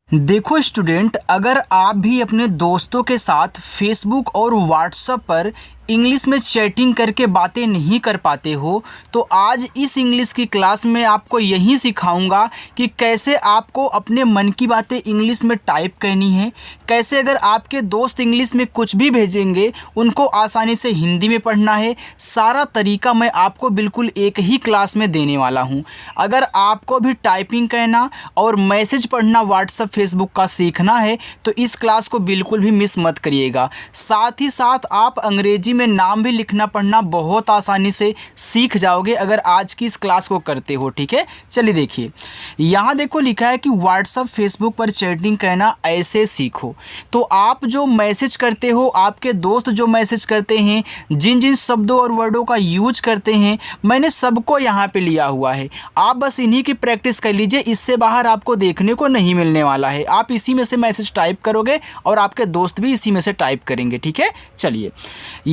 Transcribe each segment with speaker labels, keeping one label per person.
Speaker 1: देखो स्टूडेंट, अगर आप भी अपने दोस्तों के साथ फेसबुक और व्हाट्सएप पर इंग्लिश में चैटिंग करके बातें नहीं कर पाते हो, तो आज इस इंग्लिश की क्लास में आपको यही सिखाऊंगा कि कैसे आपको अपने मन की बातें इंग्लिश में टाइप करनी है, कैसे अगर आपके दोस्त इंग्लिश में कुछ भी भेजेंगे उनको आसानी से हिंदी में पढ़ना है। सारा तरीका मैं आपको बिल्कुल एक ही क्लास में देने वाला हूँ। अगर आपको भी टाइपिंग करना और मैसेज पढ़ना व्हाट्सएप फेसबुक का सीखना है तो इस क्लास को बिल्कुल भी मिस मत करिएगा। साथ ही साथ आप अंग्रेजी में नाम भी लिखना पढ़ना बहुत आसानी से सीख जाओगे अगर आज की इस क्लास को करते हो। ठीक है, चलिए देखिए, यहाँ देखो लिखा है कि व्हाट्सएप फेसबुक पर चैटिंग करना ऐसे सीखो। तो आप जो मैसेज करते हो, आपके दोस्त जो मैसेज करते हैं, जिन जिन शब्दों और वर्डों का यूज करते हैं, मैंने सबको यहाँ पे लिया हुआ है। आप बस इन्हीं की प्रैक्टिस कर लीजिए, इससे बाहर आपको देखने को नहीं मिलने वाला है। आप इसी में से मैसेज टाइप करोगे और आपके दोस्त भी इसी में से टाइप करेंगे। ठीक है, चलिए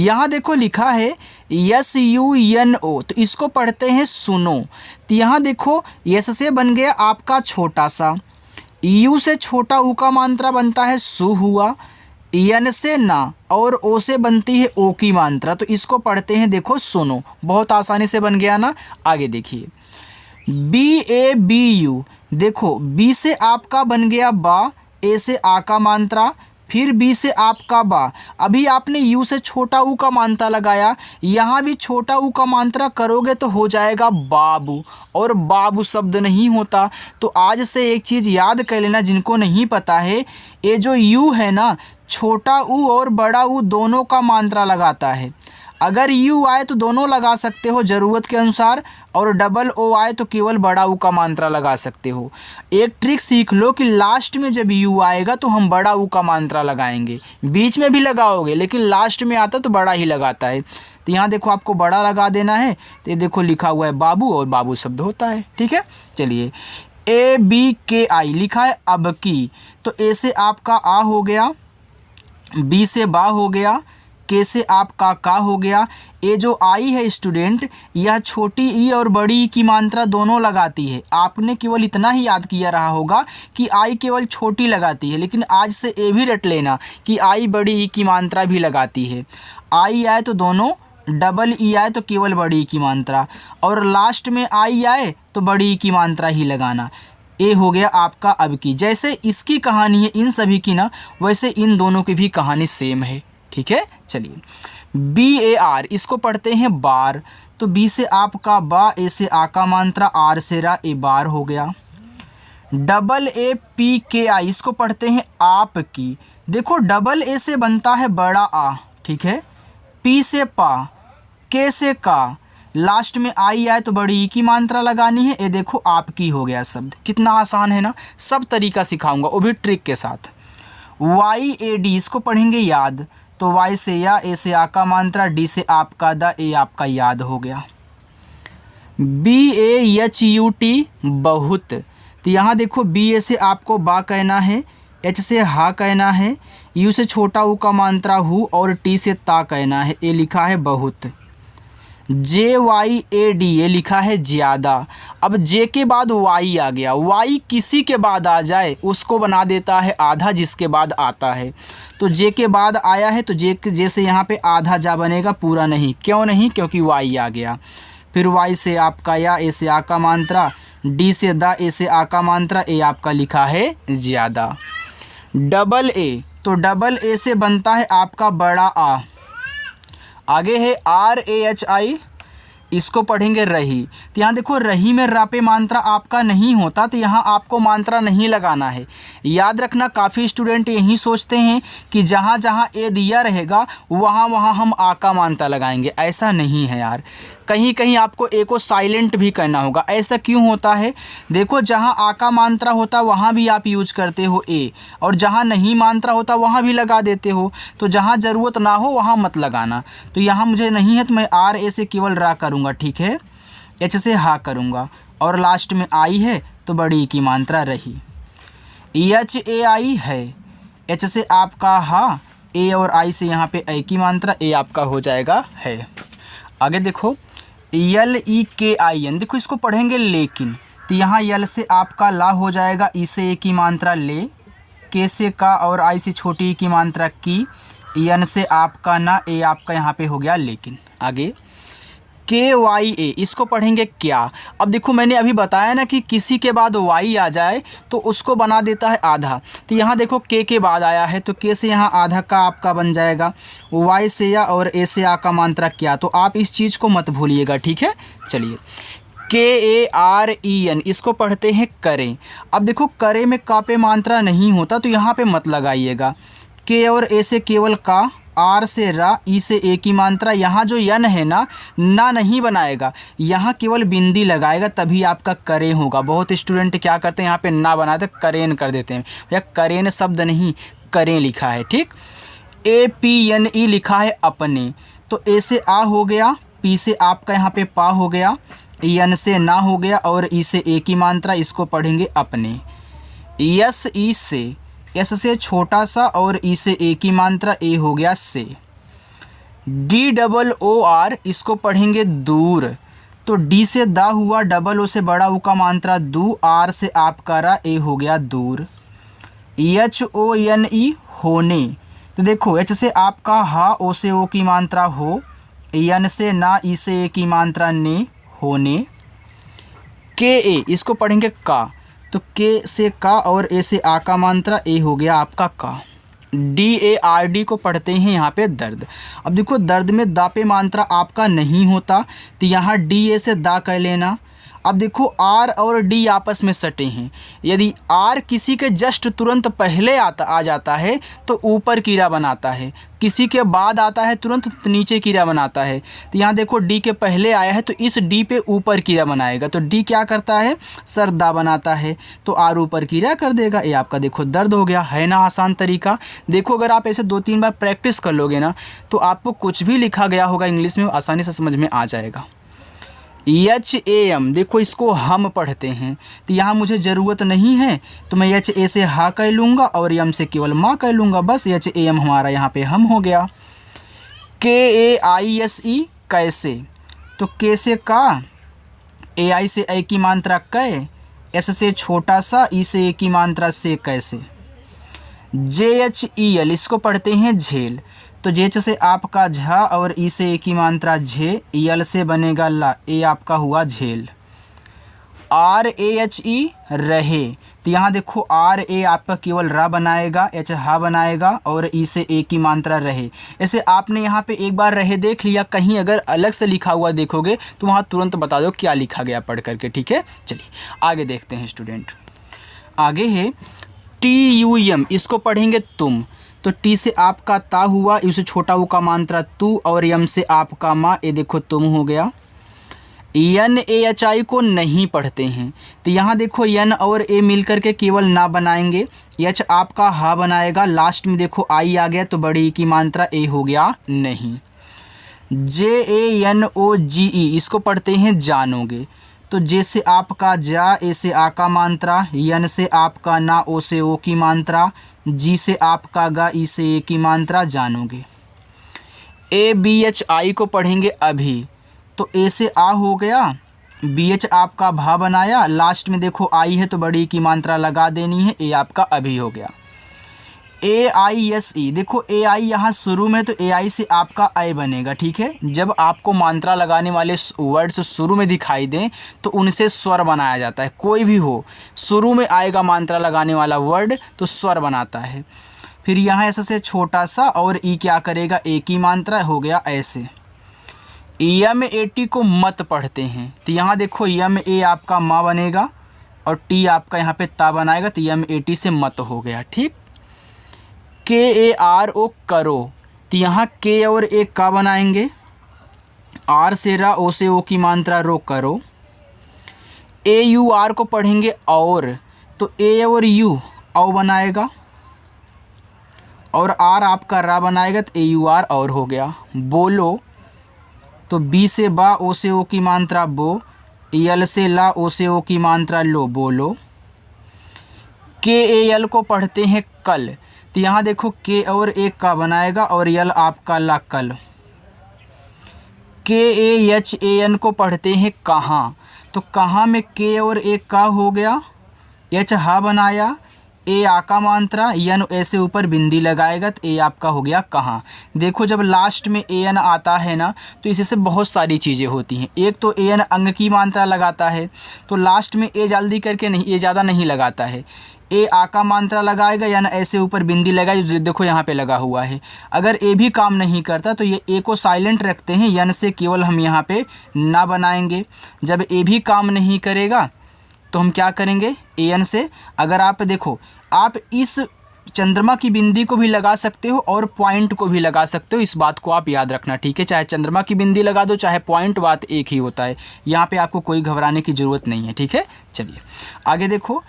Speaker 1: यहाँ देखो लिखा है SUNO, तो इसको पढ़ते हैं सुनो। तो यहाँ देखो यस से बन गया आपका छोटा सा, यू से छोटा ऊ का मात्रा बनता है सु हुआ, यन से ना और ओ से बनती है ओ की मात्रा, तो इसको पढ़ते हैं देखो सुनो। बहुत आसानी से बन गया ना। आगे देखिए BABU, देखो बी से आपका बन गया बा, ए से आ का मात्रा, फिर बी से आपका बा। अभी आपने यू से छोटा ऊ का मात्रा लगाया, यहाँ भी छोटा ऊ का मात्रा करोगे तो हो जाएगा बाबू, और बाबू शब्द नहीं होता। तो आज से एक चीज़ याद कर लेना जिनको नहीं पता है, ये जो यू है ना, छोटा ऊ और बड़ा ऊ दोनों का मात्रा लगाता है। अगर यू आए तो दोनों लगा सकते हो ज़रूरत के अनुसार, और डबल ओ आए तो केवल बड़ा ऊ का मात्रा लगा सकते हो। एक ट्रिक सीख लो कि लास्ट में जब यू आएगा तो हम बड़ा ऊ का मात्रा लगाएंगे, बीच में भी लगाओगे लेकिन लास्ट में आता तो बड़ा ही लगाता है। तो यहाँ देखो आपको बड़ा लगा देना है। तो ये देखो लिखा हुआ है बाबू, और बाबू शब्द होता है। ठीक है, चलिए ABKI लिखा है अब की, तो ए से आपका आ हो गया, बी से बा हो गया, के से आपका का हो गया। ये जो आई है स्टूडेंट, यह छोटी ई और बड़ी ई की मात्रा दोनों लगाती है। आपने केवल इतना ही याद किया रहा होगा कि आई केवल छोटी लगाती है, लेकिन आज से ए भी रट लेना कि आई बड़ी ई की मात्रा भी लगाती है। आई आए तो दोनों, डबल ई आए तो केवल बड़ी ई की मात्रा, और लास्ट में आई आए तो बड़ी ई की मात्रा ही लगाना। ए हो गया आपका अब की। जैसे इसकी कहानी है इन सभी की ना, वैसे इन दोनों की भी कहानी सेम है। ठीक है, चलिए BAR, इसको पढ़ते हैं बार। तो बी से आपका बा, ए से आ का मात्रा, आर से रा, ए बार हो गया। AAPKI, इसको पढ़ते हैं आप की। देखो डबल ए से बनता है बड़ा आ, ठीक है, पी से पा, के से का, लास्ट में आई आए तो बड़ी ई की मात्रा लगानी है। ये देखो आपकी हो गया शब्द। कितना आसान है ना। सब तरीका सिखाऊंगा वो भी ट्रिक के साथ। YAD, इसको पढ़ेंगे याद। तो वाई से या, ए से आ का मात्रा, डी से आपका दा, ए आपका याद हो गया। BAHUT बहुत। तो यहाँ देखो बी ए से आपको बा कहना है, एच से हा कहना है, यू से छोटा ऊ का मात्रा हु, और टी से ता कहना है। ए लिखा है बहुत। JYAD, ये लिखा है ज़्यादा। अब जे के बाद वाई आ गया, वाई किसी के बाद आ जाए उसको बना देता है आधा जिसके बाद आता है। तो जे के बाद आया है तो जे से यहाँ पे आधा जा बनेगा, पूरा नहीं। क्यों नहीं? क्योंकि वाई आ गया। फिर वाई से आपका या, ए से आ का मात्रा, डी से दा, ए से आ का मात्रा, ए आपका लिखा है ज़्यादा। डबल ए, तो डबल ए से बनता है आपका बड़ा आ। आगे है RAHI, इसको पढ़ेंगे रही। तो यहाँ देखो रही में रा पे मात्रा आपका नहीं होता, तो यहाँ आपको मात्रा नहीं लगाना है। याद रखना, काफ़ी स्टूडेंट यही सोचते हैं कि जहाँ जहाँ ए दिया रहेगा वहाँ वहाँ हम आ का मात्रा लगाएंगे। ऐसा नहीं है यार, कहीं कहीं आपको ए को साइलेंट भी करना होगा। ऐसा क्यों होता है? देखो जहाँ आ का मात्रा होता वहाँ भी आप यूज करते हो ए, और जहाँ नहीं मात्रा होता वहाँ भी लगा देते हो। तो जहाँ ज़रूरत ना हो वहाँ मत लगाना। तो यहाँ मुझे नहीं है तो मैं RA से केवल रा करूँगा, ठीक है। एच से हा करूँगा, और लास्ट में आई है तो बड़ी की मात्रा रही। HAI है, एच से आपका हा, ए और आई से यहाँ पे ए की मात्रा, ए आपका हो जाएगा है। आगे देखो LEKIN, देखो इसको पढ़ेंगे लेकिन। तो यहाँ यल से आपका ला हो जाएगा, ई से ए की मात्रा ले, के से का और आई से छोटी ई की मात्रा की, एन से आपका ना, ए आपका यहाँ पे हो गया लेकिन। आगे के वाई ए, इसको पढ़ेंगे क्या। अब देखो मैंने अभी बताया ना कि किसी के बाद वाई आ जाए तो उसको बना देता है आधा। तो यहाँ देखो के बाद आया है तो के से यहाँ आधा का आपका बन जाएगा, वाई से या और ए से आ का मात्रा क्या। तो आप इस चीज़ को मत भूलिएगा, ठीक है। चलिए KAREN, इसको पढ़ते हैं करें। अब देखो करे में का पे मात्रा नहीं होता तो यहाँ पे मत लगाइएगा। के और ए से केवल का, आर से रा, ई से ए की मात्रा। यहाँ जो यन है ना नहीं बनाएगा, यहाँ केवल बिंदी लगाएगा तभी आपका करे होगा। बहुत स्टूडेंट क्या करते हैं यहाँ पे ना बनाते करेन कर देते हैं। भैया करेन शब्द नहीं, करें लिखा है, ठीक। APNE लिखा है अपने, तो ए से आ हो गया, पी से आपका यहाँ पे पा हो गया, एन से ना हो गया और ई से ए की मात्रा, इसको पढ़ेंगे अपने। यस ई से, एस से छोटा सा और ई से ए की मात्रा, ए हो गया से। DOOR, इसको पढ़ेंगे दूर, तो डी से दा हुआ, डबल ओ से बड़ा ऊ का मात्रा दू, आर से आपका रा, ए हो गया दूर। HONE होने, तो देखो एच से आपका हा, ओ से ओ की मात्रा हो, एन से ना, ई से ए की मात्रा ने, होने। KA, इसको पढ़ेंगे का, तो के से का और ए से आ का मात्रा, ए हो गया आपका का। DARD को पढ़ते हैं यहाँ पे दर्द। अब देखो दर्द में दा पे मात्रा आपका नहीं होता तो यहाँ DA से दा कर लेना। अब देखो आर और डी आपस में सटे हैं, यदि आर किसी के जस्ट तुरंत पहले आ जाता है तो ऊपर कीड़ा बनाता है, किसी के बाद आता है तुरंत तो नीचे कीड़ा बनाता है। तो यहाँ देखो डी के पहले आया है तो इस डी पे ऊपर कीड़ा बनाएगा, तो डी क्या करता है सर दा बनाता है तो आर ऊपर कीड़ा कर देगा। ये आपका देखो दर्द हो गया, है ना आसान तरीका। देखो अगर आप ऐसे 2-3 बार प्रैक्टिस कर लोगे ना तो आपको कुछ भी लिखा गया होगा इंग्लिश में आसानी से समझ में आ जाएगा। HAM, देखो इसको हम पढ़ते हैं तो यहाँ मुझे ज़रूरत नहीं है तो मैं HA से हा कह लूँगा और एम से केवल माँ कह लूँगा, बस HAM हमारा यहाँ पे हम हो गया। KAISE कैसे, तो के से का, AI से ए की मात्रा कै, एस से छोटा सा, ई से ए की मात्रा से कैसे। JHEL, इसको पढ़ते हैं झेल, तो जेच से आपका झा और ई से ए की मात्रा झे, यल से बनेगा ला, ए आपका हुआ झेल। RAHE रहे, तो यहाँ देखो RA आपका केवल रा बनाएगा, एच हा बनाएगा और ई से ए की मात्रा रहे। ऐसे आपने यहाँ पे एक बार रहे देख लिया, कहीं अगर अलग से लिखा हुआ देखोगे तो वहाँ तुरंत बता दो क्या लिखा गया पढ़ करके, ठीक है। चलिए आगे देखते हैं स्टूडेंट। आगे है TUM, इसको पढ़ेंगे तुम, तो टी से आपका ता हुआ, इससे छोटा ऊ का मात्रा तू और यम से आपका माँ, ये देखो तुम हो गया। NAHI को नहीं पढ़ते हैं तो यहाँ देखो यन और ए मिलकर के केवल ना बनाएंगे, एच आपका हा बनाएगा, लास्ट में देखो आई आ गया तो बड़ी की मात्रा ए हो गया नहीं। JANOGE, इसको पढ़ते हैं जानोगे, तो जे से आपका जा, ए से आ का मात्रा, यन से आपका ना, ओ से ओ की मात्रा, जी से आपका गा, ई से ए की मात्रा जानोगे। ABHI को पढ़ेंगे अभी, तो ए से आ हो गया, BH आपका भा बनाया, लास्ट में देखो आई है तो बड़ी की मात्रा लगा देनी है, ए आपका अभी हो गया। AISE, देखो AI यहाँ शुरू में तो AI से आपका आई बनेगा, ठीक है। जब आपको मात्रा लगाने वाले वर्ड्स शुरू में दिखाई दें तो उनसे स्वर बनाया जाता है, कोई भी हो शुरू में आएगा मात्रा लगाने वाला वर्ड तो स्वर बनाता है। फिर यहाँ ऐसे से छोटा सा और ई क्या करेगा, ए की मात्रा हो गया ऐसे। MAT को मत पढ़ते हैं तो यहाँ देखो MA आपका माँ बनेगा और टी आपका यहाँ पे ता बनाएगा तो MAT से मत हो गया, ठीक। KARO करो, तो यहाँ के और ए का बनाएंगे, आर से रा, ओ से ओ की मात्रा रो करो। AUR को पढ़ेंगे और, तो ए और यू औ बनाएगा और आर आपका रा बनाएगा तो AUR और हो गया। बोलो, तो बी से बा, ओ से ओ की मात्रा बो, यल से ला, ओ से ओ की मात्रा लो, बोलो। KAL को पढ़ते हैं कल, तो यहाँ देखो के और एक का बनाएगा और यल आपका ला कल। KAHAN को पढ़ते हैं कहाँ, तो कहाँ में के और एक का हो गया, एच हा बनाया, ए आ का मात्रा, यन ऐसे ऊपर बिंदी लगाएगा तो ए आपका हो गया कहाँ। देखो जब लास्ट में ए एन आता है ना तो इसी से बहुत सारी चीज़ें होती हैं। एक तो ए एन अंग की मात्रा लगाता है, तो लास्ट में ए जल्दी करके नहीं, ए ज़्यादा नहीं लगाता है। ए आ का मात्रा लगाएगा, यानी ऐसे ऊपर बिंदी लगाए, जो देखो यहाँ पे लगा हुआ है। अगर ए भी काम नहीं करता तो ये ए को साइलेंट रखते हैं, यन से केवल हम यहाँ पे ना बनाएंगे। जब ए भी काम नहीं करेगा तो हम क्या करेंगे, ए एन से। अगर आप देखो, आप इस चंद्रमा की बिंदी को भी लगा सकते हो और पॉइंट को भी लगा सकते हो, इस बात को आप याद रखना, ठीक है। चाहे चंद्रमा की बिंदी लगा दो चाहे पॉइंट, बात एक ही होता है। यहाँ पे आपको कोई घबराने की ज़रूरत नहीं है, ठीक है। चलिए आगे देखो,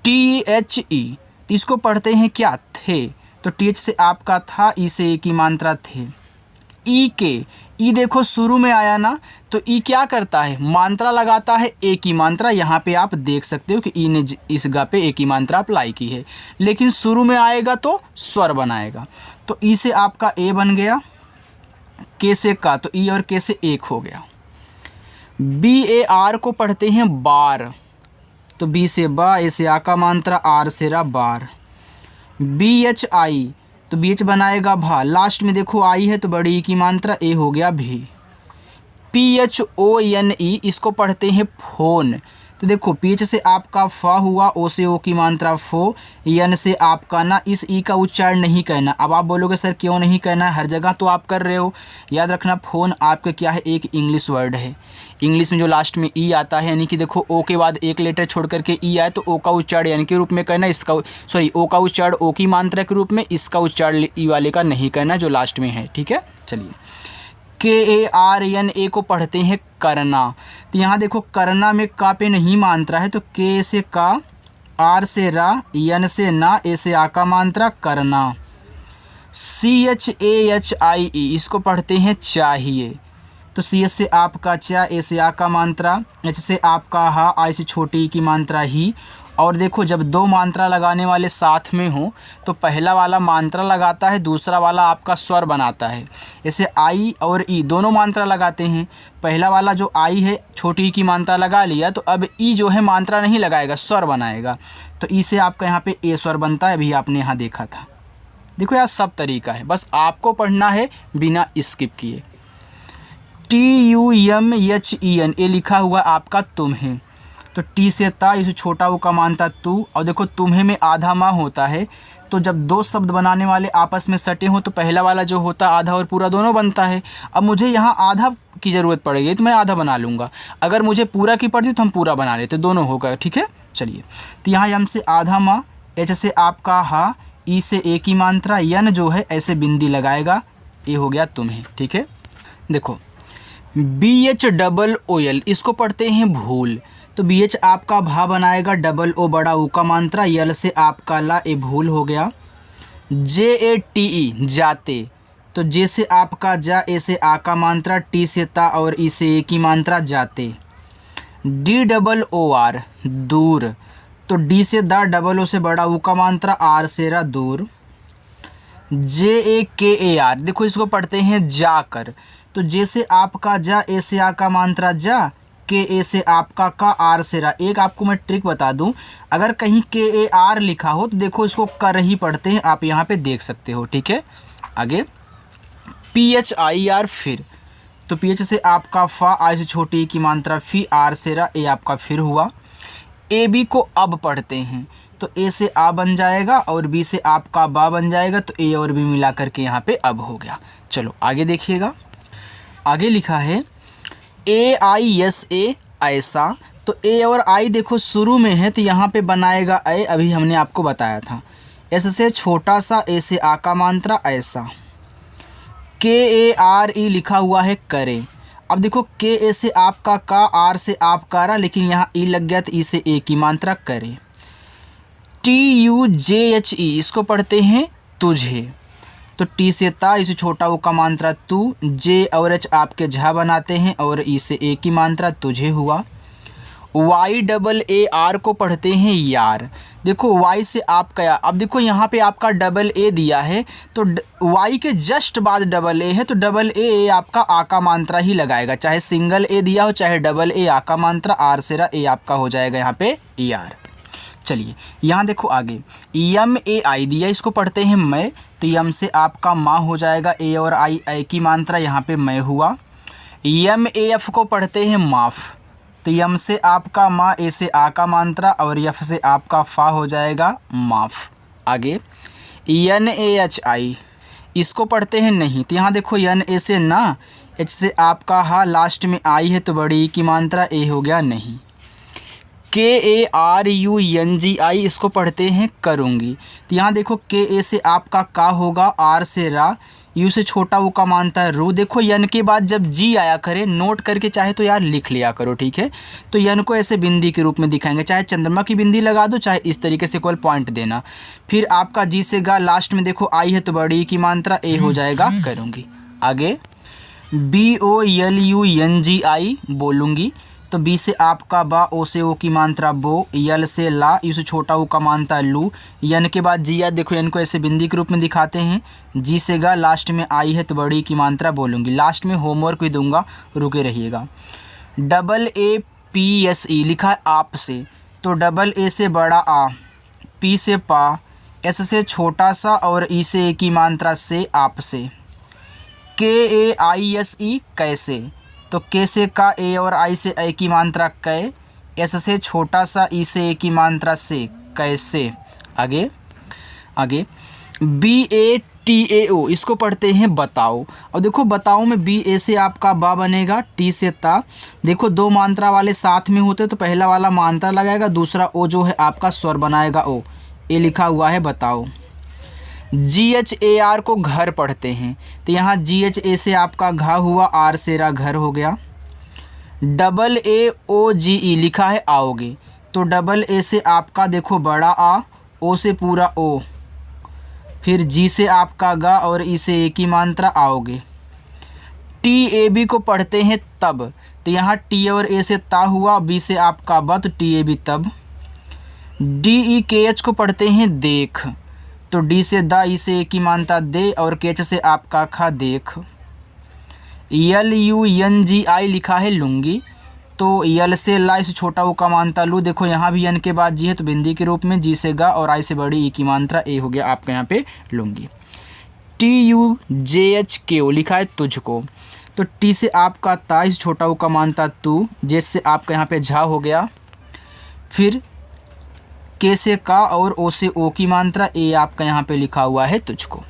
Speaker 1: टी एच ई, इसको पढ़ते हैं क्या, थे। तो टी एच से आपका था, ई से ए की मात्रा थे। ई के, ई देखो शुरू में आया ना, तो ई क्या करता है, मात्रा लगाता है ए की मात्रा। यहाँ पे आप देख सकते हो कि ई ने इस गा पे ए की मात्रा अप्लाई की है, लेकिन शुरू में आएगा तो स्वर बनाएगा। तो ई से आपका ए बन गया, के से का, तो ई और के से एक हो गया। बी ए आर को पढ़ते हैं बार, तो बी से बा, ए से आ का मात्रा, आर से रा, बार। बी एच आई, तो बी एच बनाएगा भा, लास्ट में देखो आई है तो बड़ी ई की मात्रा, ए हो गया भी। P H O N E, इसको पढ़ते हैं फोन, तो देखो पी एच से आपका फा हुआ, ओ से ओ की मात्रा फो, एन से आपका ना, इस ई का उच्चारण नहीं कहना। अब आप बोलोगे सर क्यों नहीं कहना है, हर जगह तो आप कर रहे हो। याद रखना, फ़ोन आपका क्या है, एक इंग्लिश वर्ड है। इंग्लिश में जो लास्ट में ई आता है, यानी कि देखो ओ के बाद एक लेटर छोड़ करके ई आए तो ओ का उच्चारण यानी के रूप में कहना, इसका सॉरी ओ का उच्चारण ओ की मात्रा के रूप में, इसका उच्चारण ई वाले का नहीं कहना जो लास्ट में है, ठीक है। चलिए, के ए आर एन ए को पढ़ते हैं करना, तो यहाँ देखो करना में का पे नहीं मात्रा है, तो के से का, आर से रा, एन से ना, ए से आ का मात्रा, करना। C H A H I ई, इसको पढ़ते हैं चाहिए, तो सी एच से आपका चा, ए से आ का मात्रा, एच से आपका हा, आई से छोटी ई की मात्रा ही। और देखो जब दो मात्रा लगाने वाले साथ में हो तो पहला वाला मात्रा लगाता है, दूसरा वाला आपका स्वर बनाता है। जैसे आई और ई दोनों मात्रा लगाते हैं, पहला वाला जो आई है छोटी ई की मात्रा लगा लिया, तो अब ई जो है मात्रा नहीं लगाएगा, स्वर बनाएगा। तो ई से आपका यहाँ पे ए स्वर बनता है, अभी आपने यहाँ देखा था। देखो यार सब तरीका है, बस आपको पढ़ना है बिना स्किप किए। T U M H E N, A लिखा हुआ आपका तुम्हें, तो टी से ता, इसे छोटा ऊ का मानता तू। और देखो तुम्हें में आधा माँ होता है, तो जब दो शब्द बनाने वाले आपस में सटे हों तो पहला वाला जो होता आधा और पूरा दोनों बनता है। अब मुझे यहाँ आधा की ज़रूरत पड़ेगी तो मैं आधा बना लूँगा, अगर मुझे पूरा की पड़ती तो हम पूरा बना लेते, दोनों होगा, ठीक है। चलिए, तो यहाँ यम से आधा माँ, एच से आपका हा, ई से ए की मात्रा, यन जो है ऐसे बिंदी लगाएगा, ये हो गया तुम्हें, ठीक है। देखो B H double O L, इसको पढ़ते हैं भूल, तो बी एच आपका भा बनाएगा, डबल ओ बड़ा ऊ का मात्रा, यल से आपका ला, ए भूल हो गया। जे ए टी ई जाते, तो जे से आपका जा, ए से आ का मात्रा, टी से ता और ई से ए की मात्रा जाते। डी डबल ओ आर दूर, तो डी से दा, डबल ओ से बड़ा ऊ का मात्रा, आर से रा, दूर। जे ए के ए आर, देखो इसको पढ़ते हैं जाकर, तो जे से आपका जा, ए से आ का मात्रा जा, के ए से आपका का, आर से रा। एक आपको मैं ट्रिक बता दूं, अगर कहीं के ए आर लिखा हो तो देखो इसको कर ही पढ़ते हैं, आप यहाँ पे देख सकते हो, ठीक है। आगे पी एच आई आर फिर, तो पी एच से आपका फा, आई से छोटी की मात्रा फी, आर से रा, ए आपका फिर हुआ। ए बी को अब पढ़ते हैं, तो ए से आ बन जाएगा और बी से आपका बा बन जाएगा, तो ए और बी मिला करके यहाँ पे अब हो गया। चलो आगे देखिएगा, आगे लिखा है ए आई एस ए ऐसा, तो ए और आई देखो शुरू में है तो यहाँ पे बनाएगा ए, अभी हमने आपको बताया था। एस से छोटा सा, ए से आ का मात्रा, ऐसा। के ए आर ई लिखा हुआ है करे, अब देखो के ए से आपका का, आर से आपका रा, लेकिन यहाँ ई लग गया तो ई से ए की मात्रा करे। टी यू जे एच ई, इसको पढ़ते हैं तुझे, तो टी से ता, इसे छोटा ऊ का मात्रा तू, जे और एच आपके झा बनाते हैं और ई से ए की मात्रा तुझे हुआ। वाई डबल ए आर को पढ़ते हैं यार, देखो वाई से आपका, अब देखो यहाँ पे आपका डबल ए दिया है, तो वाई के जस्ट बाद डबल ए है, तो डबल ए आपका आ का मात्रा ही लगाएगा, चाहे सिंगल ए दिया हो चाहे डबल ए आ का मात्रा, आर से रा, ए आपका हो जाएगा यहाँ पे यार। चलिए यहाँ देखो आगे यम ए आई दिया, इसको पढ़ते हैं मैं, तो यम से आपका माँ हो जाएगा, ए और आई ए की मात्रा यहाँ पे मैं हुआ। यम ए एफ को पढ़ते हैं माफ़, तो यम से आपका माँ, ए से आ का मात्रा और यफ से आपका फा हो जाएगा माफ़। आगे यन ए एच आई, इसको पढ़ते हैं नहीं, तो यहाँ देखो यन ए से ना, एच से आपका हा, लास्ट में आई है तो बड़ी ई की मात्रा ए हो गया नहीं। K A R U N G I, इसको पढ़ते हैं करूँगी, तो यहाँ देखो के ए से आपका का होगा, आर से रा, यू से छोटा वो का मानता है रू। देखो यन के बाद जब जी आया करे, नोट करके चाहे तो यार लिख लिया करो, ठीक है। तो यन को ऐसे बिंदी के रूप में दिखाएंगे, चाहे चंद्रमा की बिंदी लगा दो, चाहे इस तरीके से कोई पॉइंट देना। फिर आपका जी से गा, लास्ट में देखो आई है तो बड़ी की मात्रा ए हो जाएगा करूँगी। आगे B O L U N G I बोलूँगी, तो बी से आपका बा, ओ से ओ की मात्रा बो, यल से ला, यू से छोटा ओ का मानता लू। यन के बाद जी या देखो यन को ऐसे बिंदी के रूप में दिखाते हैं, जी से गा, लास्ट में आई है तो बड़ी की मात्रा बोलूँगी। लास्ट में होमवर्क भी दूंगा, रुके रहिएगा। Double A P S E लिखा है आप से, तो डबल ए से बड़ा आ, पी से पा, एस से छोटा सा और ई से ए की मात्रा से आप से। के ए आई एस ई कैसे, तो के से का, ए और आई से ए की मात्रा कै, एस से छोटा सा, ई से ए की मात्रा से कैसे। आगे आगे बी ए टी ए ओ, इसको पढ़ते हैं बताओ। और देखो बताओ में बी ए से आपका बा बनेगा, टी से ता, देखो दो मात्रा वाले साथ में होते तो पहला वाला मात्रा लगाएगा, दूसरा ओ जो है आपका स्वर बनाएगा ओ, ए लिखा हुआ है बताओ। जी एच ए आर को घर पढ़ते हैं, तो यहाँ जी एच ए से आपका घा हुआ, आर से रा घर हो गया। डबल ए ओ जी ई लिखा है आओगे, तो डबल ए से आपका देखो बड़ा आ, ओ से पूरा ओ, फिर जी से आपका गा और ई से ए की मात्रा आओगे। टी ए बी को पढ़ते हैं तब, तो यहाँ टी और ए से ता हुआ, बी से आपका ब, तो टी ए बी तब। डी ई के एच को पढ़ते हैं देख, तो डी से दा, ई से ए की मात्रा दे और केच से आपका खा देख। यल यू एन जी आई लिखा है लुंगी, तो यल से ला, इसे छोटा ओ का मात्रा लू, देखो यहाँ भी एन के बाद जी है तो बिंदी के रूप में, जी से गा और आई से बड़ी ई की मात्रा ए हो गया आपका यहाँ पे लुंगी। टी यू जे एच के ओ लिखा है तुझको, तो टी से आपका ता, इसे छोटा ओ का मात्रा तू, जे से आपका यहाँ पे झा हो गया। फिर के से का और ओ से ओ की मात्रा ए आपका यहाँ पे लिखा हुआ है तुझको।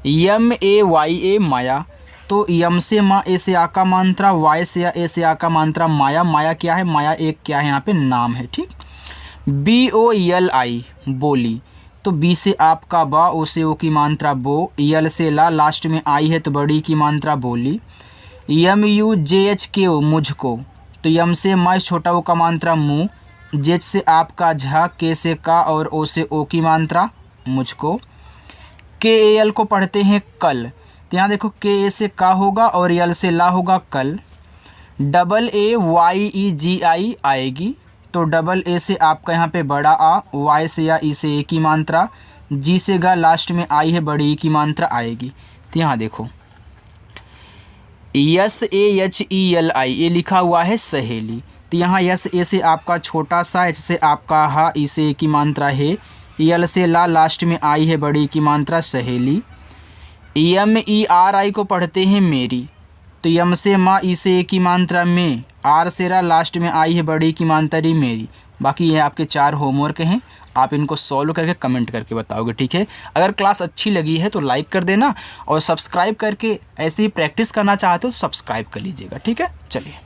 Speaker 1: यम ए वाई ए माया, तो यम से माँ, ए से आ का मात्रा, वाई से या ए से आ का मात्रा माया। माया क्या है, माया एक क्या है यहाँ पे नाम है, ठीक। बी ओ यल आई बोली, तो बी से आपका बा, ओ से ओ की मात्रा बो, यल से ला, लास्ट में आई है तो बड़ी की मात्रा बोली। यम यू जे एच के ओ मुझको, तो यम से माँ, छोटा ओ का मात्रा मुँह, जेच से आपका झा, के से का और ओ से ओ की मात्रा मुझको। के ए एल को पढ़ते हैं कल, तो यहाँ देखो के ए से का होगा और यल से ला होगा कल। डबल ए वाई ई जी आई आएगी, तो डबल ए से आपका यहाँ पे बड़ा आ, वाई से या ई से ए की मात्रा, जी से गा, लास्ट में आई है बड़ी ई की मात्रा आएगी। तो यहाँ देखो yes A H E L I, ये लिखा हुआ है सहेली, तो यहाँ यस ए से आपका छोटा सा, एच से आपका हा, ई से ए की मात्रा है, यल से ला, लास्ट में आई है बड़ी की मात्रा सहेली। यम ई आर आई को पढ़ते हैं मेरी, तो यम से माँ, ई से ए की मात्रा में, आर से रा, लास्ट में आई है बड़ी की मात्रा मेरी। बाकी ये आपके 4 होमवर्क हैं, आप इनको सॉल्व करके कमेंट करके बताओगे, ठीक है। अगर क्लास अच्छी लगी है तो लाइक कर देना और सब्सक्राइब करके ऐसे ही प्रैक्टिस करना चाहते हो तो सब्सक्राइब कर लीजिएगा, ठीक है। चलिए।